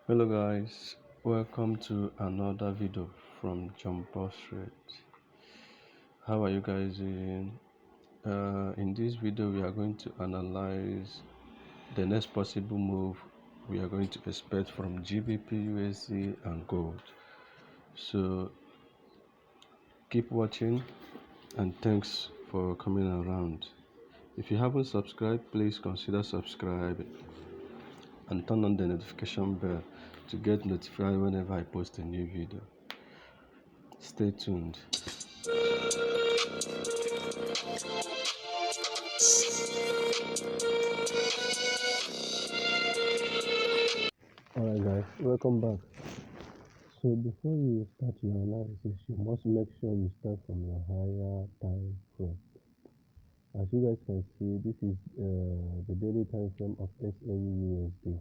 Hello guys, welcome to another video from Gbpusd. How are you guys doing? In this video we are going to analyze the next possible move we are going to expect from Gbpusd and gold. So keep watching and thanks for coming around. If you haven't subscribed, please consider subscribing and turn on the notification bell to get notified whenever I post a new video. Stay tuned. Alright guys, welcome back. So before you start your analysis, you must make sure you start from your higher time frame. As you guys can see, this is the daily time frame of Xauusd.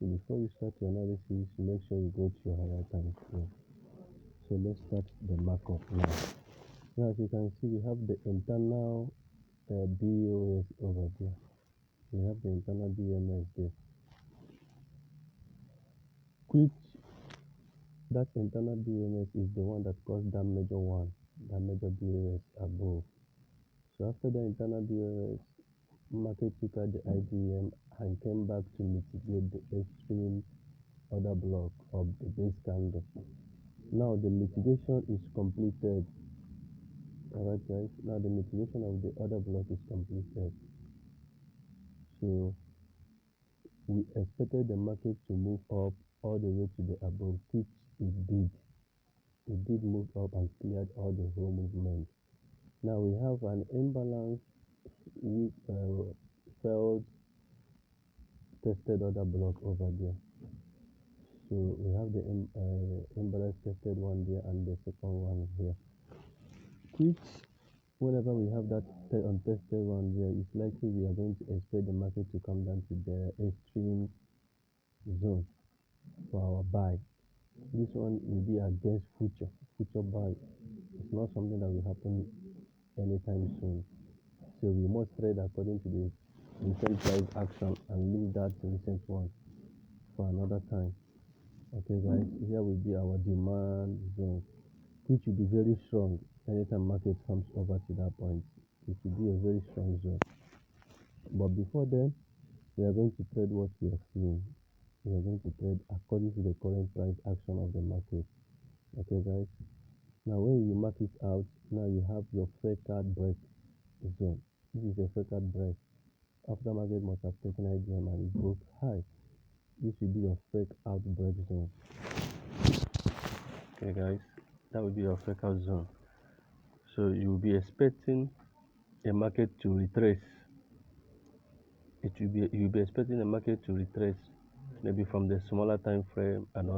So before you start your analysis, make sure you go to your higher time frame. So let's start the markup now. Now as you can see, we have the internal BOS over there. We have the internal BMS there, which that internal BMS is the one that caused that major BMS above. So after the internal BMS, market took out the IDM and came back to mitigate the extreme order block of the base candle. Now the mitigation is completed. Alright guys, now the mitigation of the order block is completed. So we expected the market to move up all the way to the above, which it did. It did move up and cleared all the whole movement. Now we have an imbalance with failed tested order block over there. So we have the imbalance tested one there and the second one here, which whenever we have that untested one there, it's likely we are going to expect the market to come down to the extreme zone for our buy. This one will be against future buy. It's not something that will happen anytime soon. So we must trade according to the recent price action and leave that recent one for another time. Okay guys, here will be our demand zone, which will be very strong anytime market comes over to that point. It will be a very strong zone. But before then, we are going to trade what we are seeing. We are going to trade according to the current price action of the market. Okay guys, now when you mark it out, now you have your fair card break zone. This is a fair card break. After market must have taken IDM and it broke high, this will be your fake out break zone. Okay guys, that will be your fake out zone. So you will be expecting a market to retrace. You'll be expecting the market to retrace, maybe from the smaller time frame and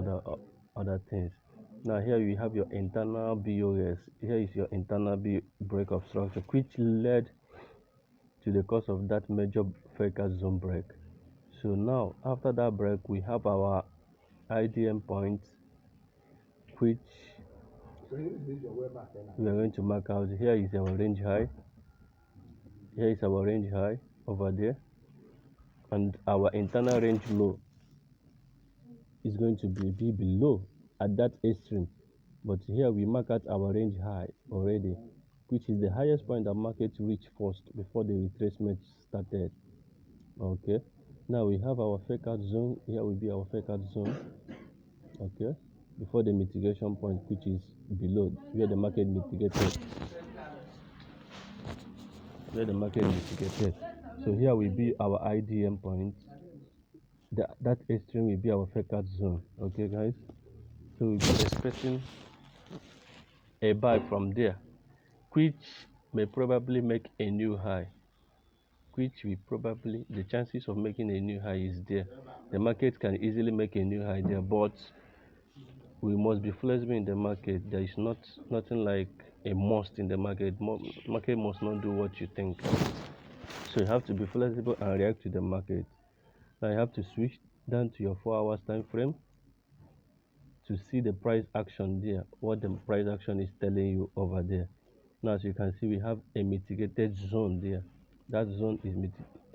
other things. Now here you have your internal BOS. Here is your internal break of structure, which led to the cause of that major fake out zone break. So now after that break, we have our IDM points, which we are going to mark out. Here is our range high. Here is our range high over there, and our internal range low is going to be below at that extreme. But here we mark out our range high already, which is the highest point that market reached first before the retracement started. Okay, now we have our fake out zone. Here will be our fake out zone. Okay, before the mitigation point, which is below where the market mitigated. So here will be our IDM point. That extreme will be our fake out zone. Okay guys, so we'll be expecting a buy from there, which may probably make a new high, the chances of making a new high is there. The market can easily make a new high there, but we must be flexible in the market. There is nothing like a must in the market. Market must not do what you think. So you have to be flexible and react to the market. Now you have to switch down to your 4 hours time frame to see the price action there, what the price action is telling you over there. Now as you can see, we have a mitigated zone there. That zone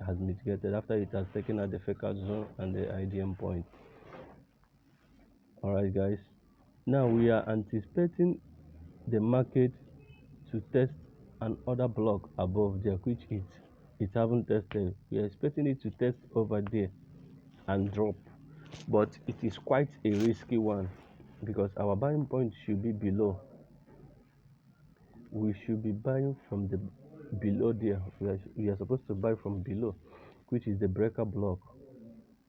has mitigated after it has taken out the fake out zone and the IDM point. All right, guys. Now we are anticipating the market to test another block above there, which it haven't tested. We are expecting it to test over there and drop, but it is quite a risky one because our buying point should be below. We should be buying from the below there. We are supposed to buy from below, which is the breaker block.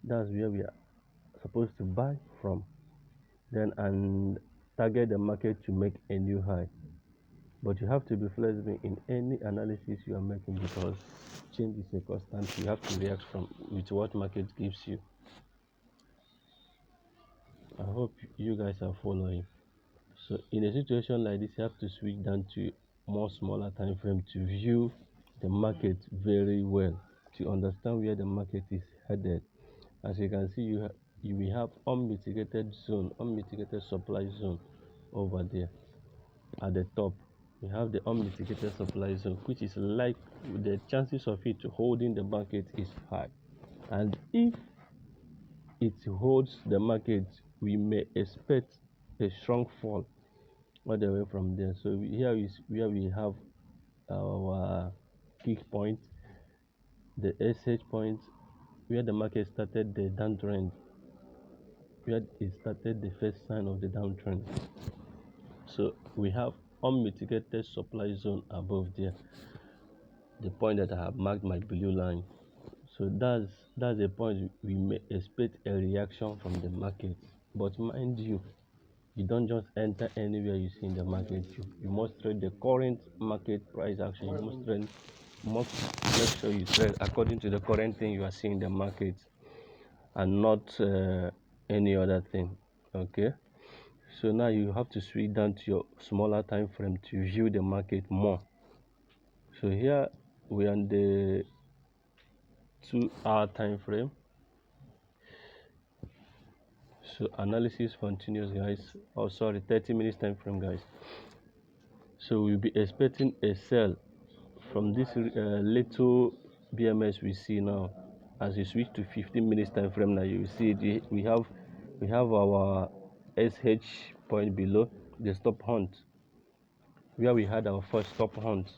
That's where we are supposed to buy from. Then and target the market to make a new high. But you have to be flexible in any analysis you are making because change is a constant. You have to react from with what market gives you. I hope you guys are following. So in a situation like this, you have to switch down to more smaller time frame to view the market very well, to understand where the market is headed. As you can see, you will have unmitigated zone, unmitigated supply zone over there at the top. We have the unmitigated supply zone, which is like the chances of it holding the market is high. And if it holds the market, we may expect a strong fall all the way from there. So here is where we have our kick point, the SH point, where the market started the downtrend, where it started the first sign of the downtrend. So we have unmitigated supply zone above there, the point that I have marked my blue line. So that's a point we may expect a reaction from the market. But mind you, you don't just enter anywhere you see in the market. You must trade the current market price action. You must make sure you trade according to the current thing you are seeing in the market and not any other thing. Okay, so now you have to switch down to your smaller time frame to view the market more. So here we are on the 2 hour time frame. So analysis continues, guys. Oh, sorry, 30 minutes time frame, guys. So we'll be expecting a sell from this little BMS we see now. As you switch to 15 minutes time frame, now you see we have our SH point below the stop hunt, where we had our first stop hunt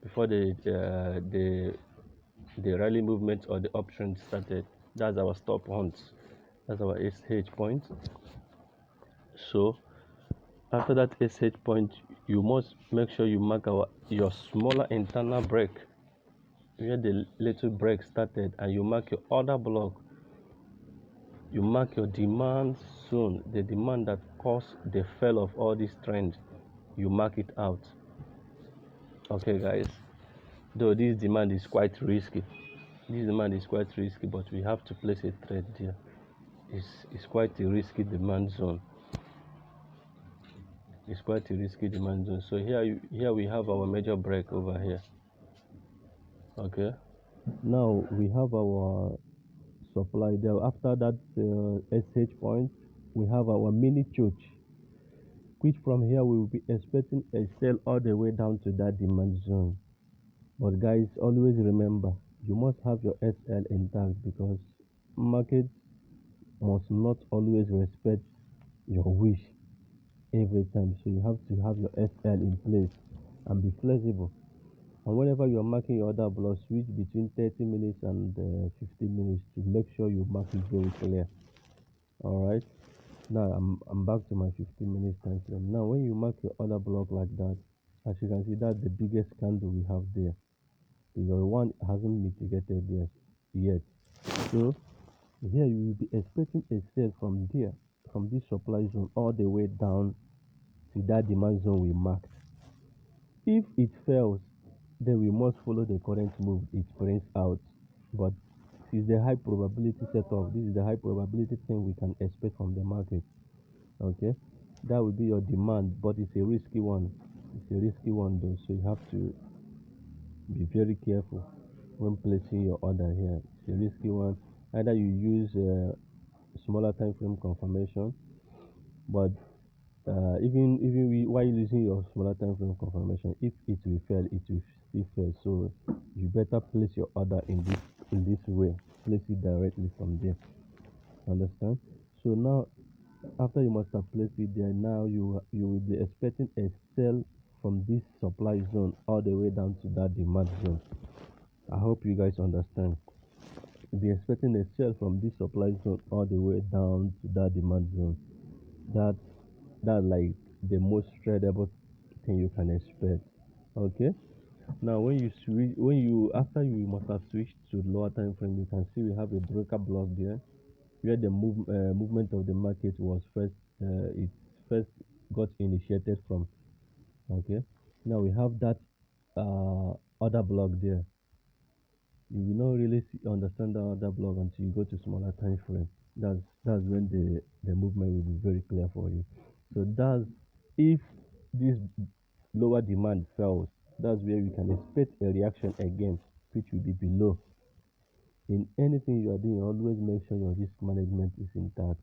before the rally movement or the uptrend started. That's our stop hunt. That's our SH point. So after that SH point, you must make sure you mark your smaller internal break where the little break started, and you mark your other block. You mark your demand zone, the demand that caused the fall of all these trends. You mark it out. Okay, guys. Though this demand is quite risky. But we have to place a trade there. It's quite a risky demand zone. So here we have our major break over here. Okay. Now we have our supply there. After that SH point, we have our mini church, which from here we will be expecting a sell all the way down to that demand zone. But guys, always remember, you must have your SL intact because market must not always respect your wish every time. So you have to have your SL in place and be flexible. And whenever you are marking your other block, switch between 30 minutes and 15 minutes to make sure you mark it very clear. All right. Now I'm back to my 15 minutes time frame. Now when you mark your other block like that, as you can see, that's the biggest candle we have there. Your one hasn't mitigated yet. So here you will be expecting a sell from there, from this supply zone all the way down to that demand zone we marked. If it fails, then we must follow the current move it brings out. But this is the high probability setup. This is the high probability thing we can expect from the market. Okay, that will be your demand, but it's a risky one. Though, so you have to be very careful when placing your order here. It's a risky one. Either you use smaller time frame confirmation, but even while using your smaller time frame confirmation, if it will fail, it will still fail. So you better place your order in this way. Place it directly from there. Understand? So now After you must have placed it there, now you will be expecting a sell from this supply zone all the way down to that demand zone. I hope you guys understand. You'll be expecting a sell from this supply zone all the way down to that demand zone. That's that's like the most tradable thing you can expect. Okay. Now when you switch, when you after you must have switched to lower time frame, you can see we have a breaker block there where the movement of the market was first it first got initiated from. Okay. Now we have that other block there. You will not really understand the other block until you go to smaller time frame. That's when the movement will be very clear for you. So that's if this lower demand fails, that's where we can expect a reaction again, which will be below. In anything you are doing, always make sure your risk management is intact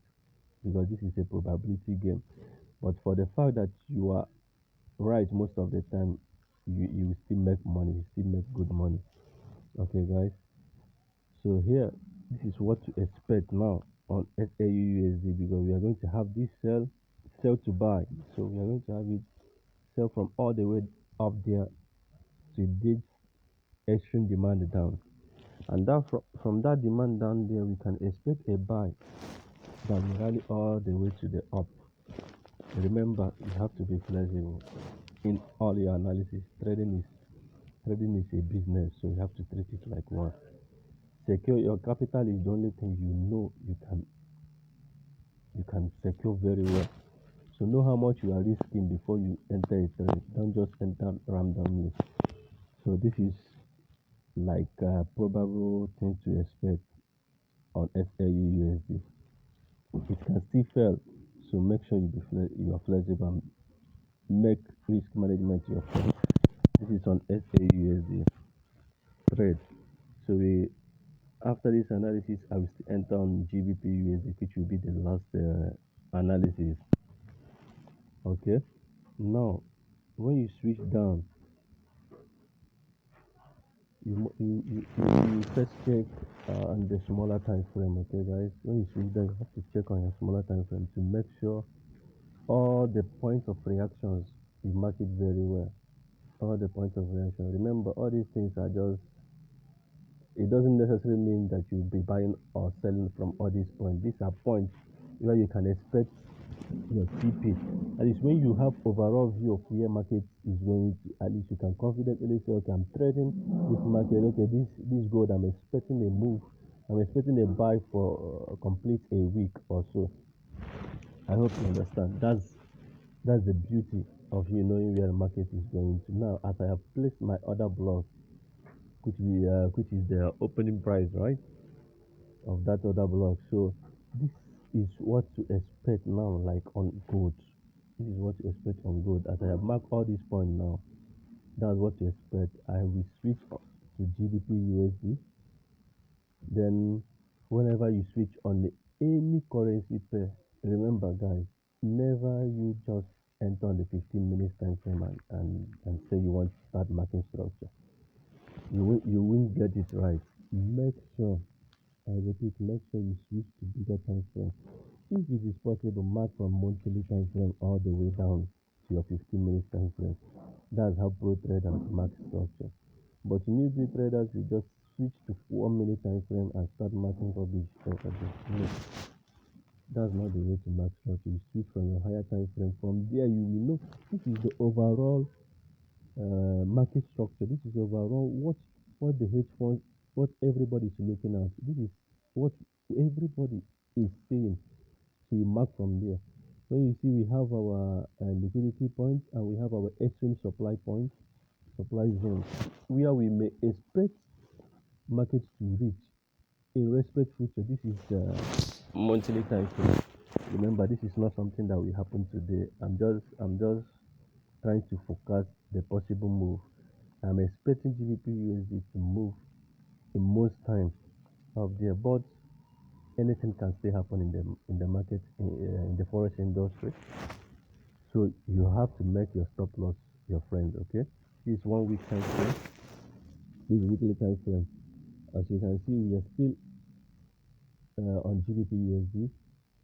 because this is a probability game. But for the fact that you are right most of the time, you will still make money, you still make good money. Okay, guys. So here, this is what to expect now on XAUUSD because we are going to have this sell to buy. So we are going to have it sell from all the way up there to this extreme demand down. And that from that demand down there, we can expect a buy that will rally all the way to the up. Remember, you have to be flexible in all your analysis. Trading is a business, so you have to treat it like one. Secure your capital is the only thing you know you can secure very well. So know how much you are risking before you enter a trade. Don't just enter randomly. So this is like probable thing to expect on XAUUSD. It can still fail, so make sure you are flexible and make risk management your friend. This is on XAUUSD trade. So we after this analysis, I will still enter on Gbpusd, which will be the last analysis. Okay. Now, when you switch down, you first check on the smaller time frame. Okay, guys. When you switch down, you have to check on your smaller time frame to make sure all the points of reactions you mark it very well. All the points of reaction. Remember, all these things are just. It doesn't necessarily mean that you'll be buying or selling from all these points. These are points where you can expect your TP. At least when you have overall view of where market is going to, at least you can confidently say, okay, I'm trading this market. Okay, this gold, I'm expecting a move. I'm expecting a buy for complete a week or so. I hope you understand. That's the beauty of you knowing where the market is going to. Now, as I have placed my other block, which is the opening price, right, of that other block. So this is what to expect now, like on gold. This is what to expect on gold. As I have marked all these points now, that's what to expect. I will switch to GBP Then whenever you switch on any currency pair, remember guys, never you just enter on the 15 minutes time frame and say you want to start marking structure. You won't get it right. Make sure, I repeat, make sure you switch to bigger time frame. If it is possible, mark from monthly time frame all the way down to your 15 minutes time frame. That's how pro traders mark structure. But newbie traders will just switch to 1 minute time frame and start marking rubbish over there. No, that's not the way to mark structure. You switch from your higher time frame. From there, you will know this is the overall market structure. This is overall what the hedge funds, what everybody is looking at. This is what everybody is seeing. So you mark from there. When you see we have our liquidity points and we have our extreme supply points, supply zones, where we may expect markets to reach in respect future. This is the monthly time frame. Remember, this is not something that will happen today. I'm just trying to forecast the possible move. I'm expecting GBP to move in most time of there, but anything can still happen in the market in the forex industry. So you have to make your stop loss your friend. Okay, this is 1 week time frame. This is weekly time frame. As you can see, we are still on GBP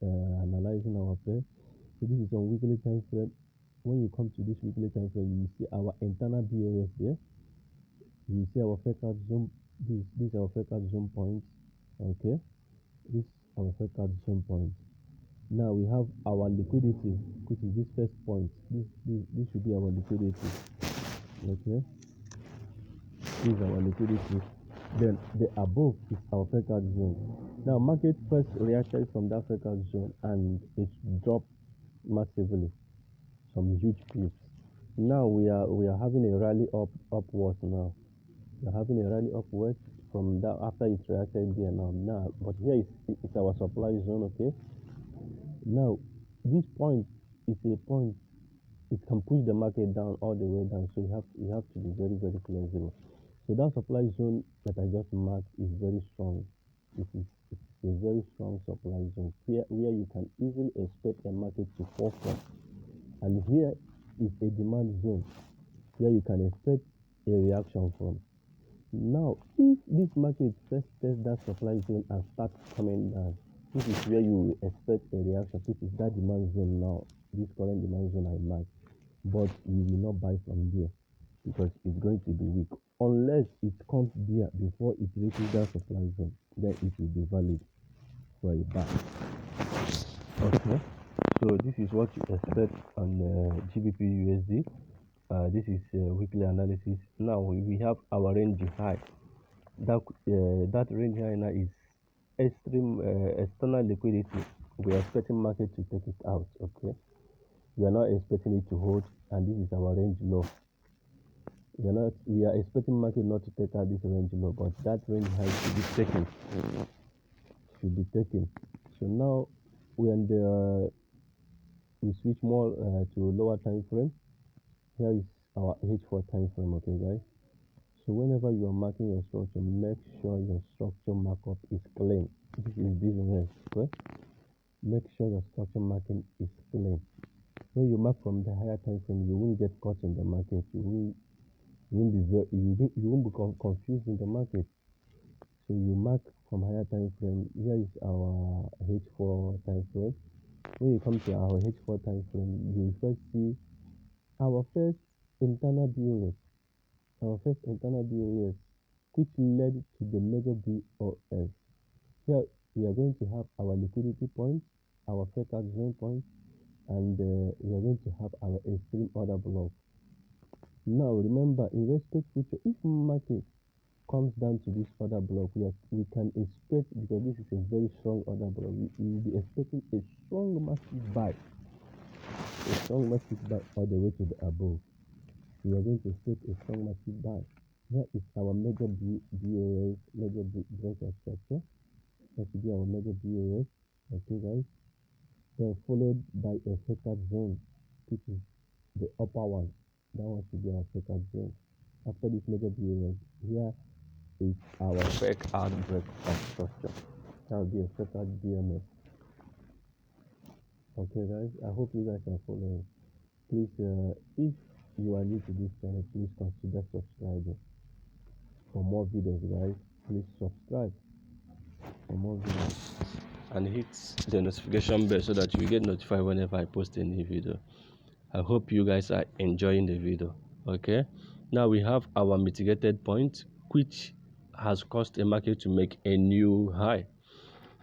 analyzing our pair. So this is on weekly time frame. When you come to this weekly time frame, you see our internal BOS here. You see our breakout zone. This is our breakout zone point. Okay, this is our breakout zone point. Now we have our liquidity, which is this first point. This should be our liquidity. Okay, this is our liquidity. Then the above is our breakout zone. Now market first reacted from that breakout zone and it dropped massively, some huge peaks. Now we are having a rally upwards now. We are having a rally upwards from that after it reacted there now. But here is our supply zone. Okay. Now this point is a point, it can push the market down all the way down. So you have to be very, very flexible. So that supply zone that I just marked is very strong. It's a very strong supply zone where you can easily expect a market to fall from. And here is a demand zone where you can expect a reaction from. Now, if this market first tests that supply zone and starts coming down, this is where you will expect a reaction. This is that demand zone now, this current demand zone I marked. But you will not buy from there because it's going to be weak. Unless it comes there before it reaches that supply zone, then it will be valid for a buy. Okay, so this is what you expect on GBPUSD. This is weekly analysis. Now we have our range high. That range high now is extreme external liquidity. We are expecting market to take it out. Okay, we are not expecting it to hold, and this is our range low. We are expecting market not to take out this range low, but that range high should be taken. So now we switch more to lower time frame. Here is our H4 time frame. Okay, guys. So whenever you are marking your structure, make sure your structure markup is clean. This is business. Okay? Make sure your structure marking is clean. When you mark from the higher time frame, you won't get caught in the market. You won't be confused in the market. So you mark from higher time frame. Here is our H4 time frame. When you come to our H4 time frame, you first see our first internal BOS. Which led to the major BOS. Here we are going to have our liquidity point, our breakout zone point, and we are going to have our extreme order block. Now remember, in respect future, if market comes down to this order block, we can expect, because this is a very strong order block, we will be expecting a strong massive buy all the way to the above. We are going to expect a strong massive buy. Here is our major BOS, major break of structure. That should be our major BOS. Okay, guys. Then followed by a breakout zone, which is the upper one. That one should be our breakout zone. After this major BOS, here is our breakout break of structure. That will be a breakout BMS. Okay, guys. I hope you guys are following. Please, if you are new to this channel, please consider subscribing. For more videos, guys, please subscribe for more videos and hit the notification bell so that you get notified whenever I post a new video. I hope you guys are enjoying the video. Okay, now we have our mitigated point, which has caused the market to make a new high.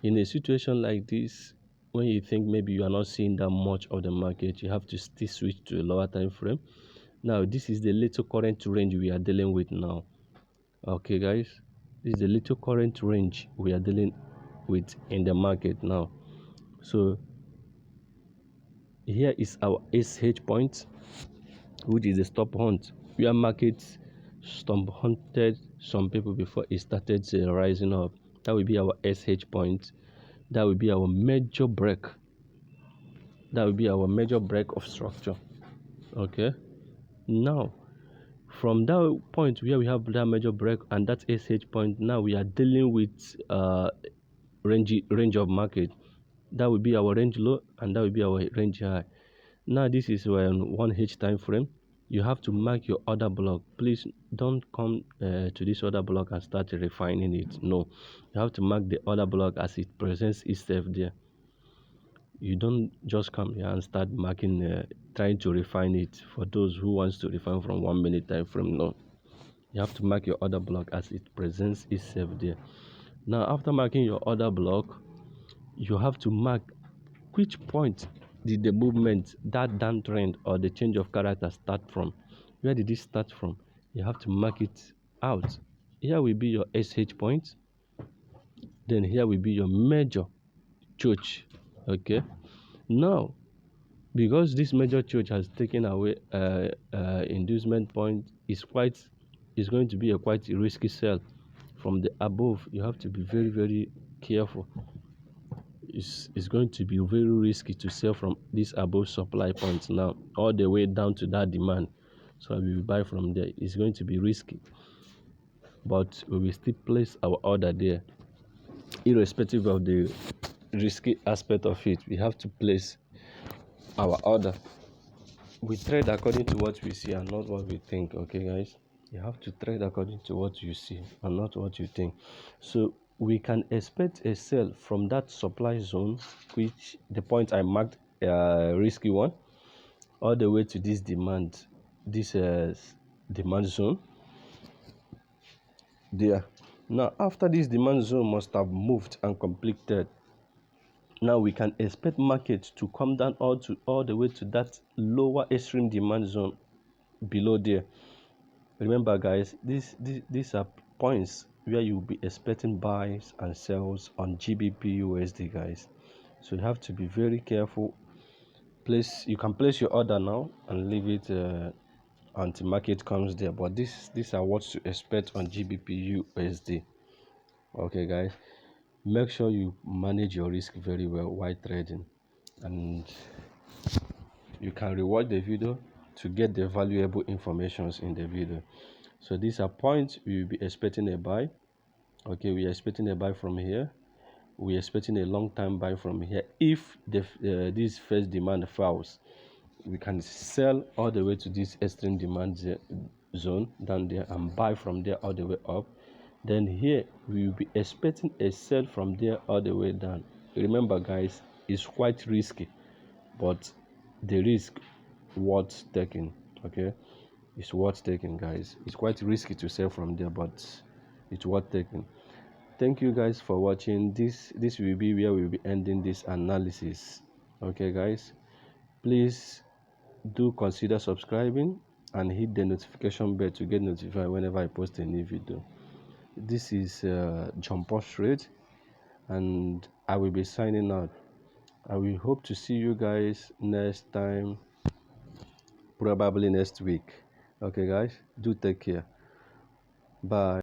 In a situation like this, when you think maybe you are not seeing that much of the market, you have to still switch to a lower time frame. Now this is the little current range we are dealing with now. Okay, guys, this is the little current range we are dealing with in the market now. So here is our SH point, which is the stop hunt. Where market stop hunted some people before it started rising up. That will be our SH point. That will be our major break. That will be our major break of structure. Okay, now from that point where we have that major break and that SH point, now we are dealing with range of market. That will be our range low and that will be our range high. Now this is when 1H time frame. You have to mark your order block. Please don't come to this order block and start refining it. No, you have to mark the order block as it presents itself there. you don't just come here and start marking, trying to refine it for those who wants to refine from 1 minute time frame. No, you have to mark your order block as it presents itself there. Now, after marking your order block, you have to mark which point did the movement, that downtrend or the change of character start from. Where did it start from? You have to mark it out. Here will be your SH point. Then here will be your major church. Okay. Now, because this major church has taken away inducement point, is going to be a quite risky sell from the above. You have to be very, very careful. It's going to be very risky to sell from this above supply point now all the way down to that demand. So we will buy from there. It's going to be risky, but we will still place our order there. Irrespective of the risky aspect of it, we have to place our order. We trade according to what we see and not what we think. Okay, guys, you have to trade according to what you see and not what you think. So we can expect a sell from that supply zone, which the point I marked, risky one, all the way to this demand zone there. Now, after this demand zone must have moved and completed, now we can expect market to come down all the way to that lower extreme demand zone below there. Remember, guys, these are points where you'll be expecting buys and sells on Gbpusd, guys. So you have to be very careful. You can place your order now and leave it until market comes there. But these are what to expect on Gbpusd. Okay, guys, make sure you manage your risk very well while trading, and you can rewatch the video to get the valuable informations in the video. So these are points we will be expecting a buy. Okay, we are expecting a buy from here. We are expecting a long time buy from here. If this first demand fails, we can sell all the way to this extreme demand zone down there and buy from there all the way up. Then here we will be expecting a sell from there all the way down. Remember, guys, it's quite risky, but the risk worth taking. Okay, it's worth taking, guys. It's quite risky to sell from there, but it's worth taking. Thank you, guys, for watching. This will be where we'll be ending this analysis. Okay, guys, please do consider subscribing and hit the notification bell to get notified whenever I post a new video. This is Gbpusd, and I will be signing out. I will hope to see you guys next time, probably next week. Okay, guys, do take care. Bye.